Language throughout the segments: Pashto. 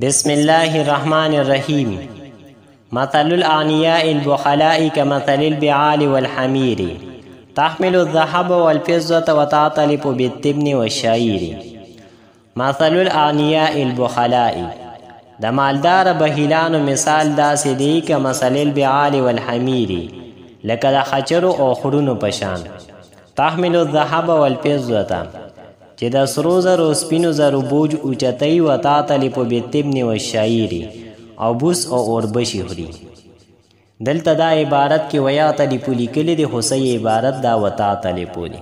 بسم الله الرحمن الرحيم. مثل الأغنياء البخلاء كمثل البعال والحمير تحمل الذهب والفضة وتعتلف بالتبن والشعير. مثل الأغنياء البخلاء، د مالدار بهیلانو مثال داسې دی که مثل البعال والحمیر، لکه د خچرو او خرونو پشان. تحمل الذهب والفضة، چې د سرو زرو سپینو زرو بوج اوچتوي، و تعتلف بالتبن والشعیر، او بوس او اوربشي خوري. دلته دا عبارت کې ویعتلف لیکلي دی، خو صحیح عبارت دا و تعتلف دی.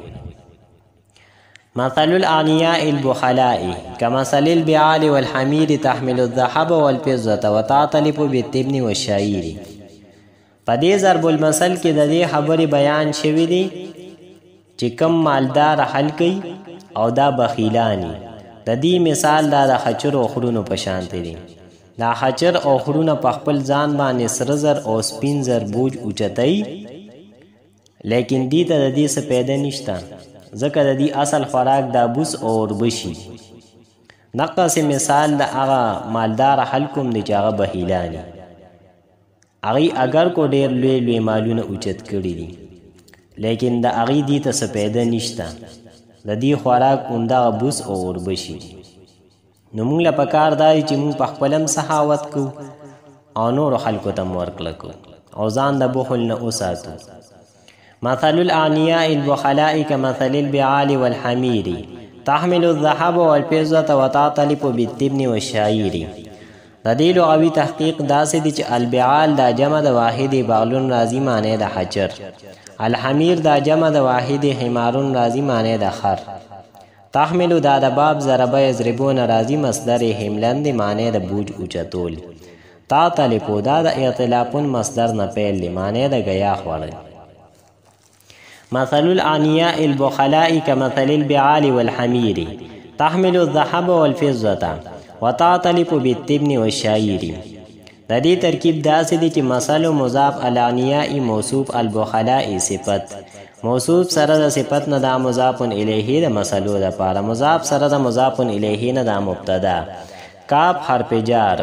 مثل الأغنياء البخلاء كمثل البعال والحمير تحمل الذهب والفضة وتعتلف بالتبن والشعير. په دې ضرب المثل کې د دې خبرې بیان شوی دی چې کم مالدار حل کوي او دا بخیلانی. د دې مثال دا د خچر او خرونو په شان دی. دا خچر او خرونه په خپل ځان باندې سره زر او سپین زر بوج اوچتوي، لیکن دې ته د دې څه پیدا نشته، ځکه د دې اصل خوراک دا بوس او اوربشي. دقسې مثال د هغه مالدار خلکو هم دی چې هغه بخیلانی. هغوی اگر کو ډېر لوی لوی مالونه اوچت کړي دي، لیکن د هغوی دې ته څه پیدا نشته، د دې خوراک همدغه بوس او اوربشي. نو موږ له پکار دا دی چې موږ په خپل هم سخاوت کوو او نورو خلکو ته هم ورکړه کوو او ځان د بخل نه وساتو. مثل الأغنياء البخلاء كمثل البعال والحمير تحمل الذهب والفضة وتعتلف بالتبن والشعير. د دې لغوي تحقیق داسې دی چې البعال دا جمع د واحد بغلون راځي معنی د حجر، الحمیر دا جمع د واحد حمارون راځي معنی د خر، تحمل دا د باب ضربه یضربون راځي مصدر حملن دی معنی د بوج اوچتول، تعتلف دا د اعتلافون مصدر نه پیل دی معنی د گیا خوړل. مثل الأغنياء البخلاء كمثل البعال والحمير تحمل الذهب والفضة وتعتلف بالتبن والشعير. د دې ترکیب داسې دی چې مثل مضاف الأغنياء موصوف البخلاء صفت، موصوف سره د صفت نه دا مضاف الیه د مثلو دپاره، مضاف سره د مضاف الیه نه دا مبتدا، کاف حرف جار،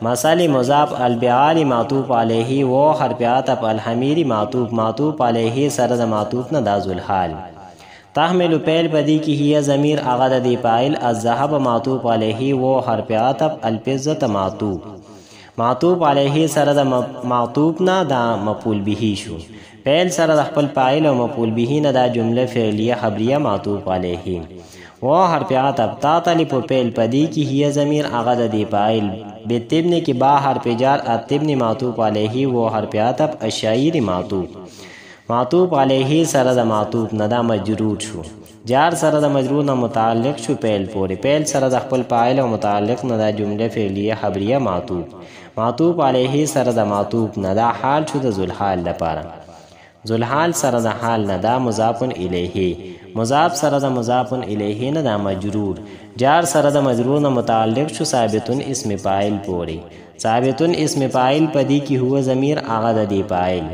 مثل مضاف البعال معطوف علیه، و حرف عطف الحمیر معطوف علیه سره د معطوف نه دا ذوالحال. تحمل پیل بدی کی هي ضمیر هغه د دې فاعل، الذهب معطوف علیه، و حرف عطف الفضة معطوف علیه سره د معطوف نه دا مفعول به شو. پیل سره د خپل فاعل او مفعول به نه دا جمله فعلیه خبریه معطوف علیه. و حرف عطف تعتلف پیل پدی کی هي ضمیر هغه د دې فاعل، بالتبن کی با حرف جار، التبن معطوف علیه، و حرف عطف الشعیر معطوف علیه سره د معطوف نه دا مجرور شو. جار سره د مجرور نه متعلق شو پیل پورې، پیل سره د خپل فاعل او متعلق نه دا جمله فعلیه خبریه معطوف علیه سره د معطوف نه دا حال شو د ذوالحال لپاره. ذوالحال سره د حال نه دا مضاف الیه، مضاف سره د مضاف الیه نه دا مجرور، جار سره د مجرور نه متعلق شو ثابتون اسم فاعل پورې. ثابتون اسم فاعل پدی کی هو ضمیر هغه د دې فاعل،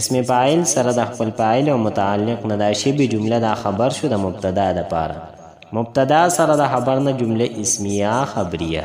اسم فاعل سره د خپل فاعل او متعلق نه دا شبه جمله دا خبر شو د مبتدا دپاره، مبتدا سره د خبر نه جمله اسمیه خبریه.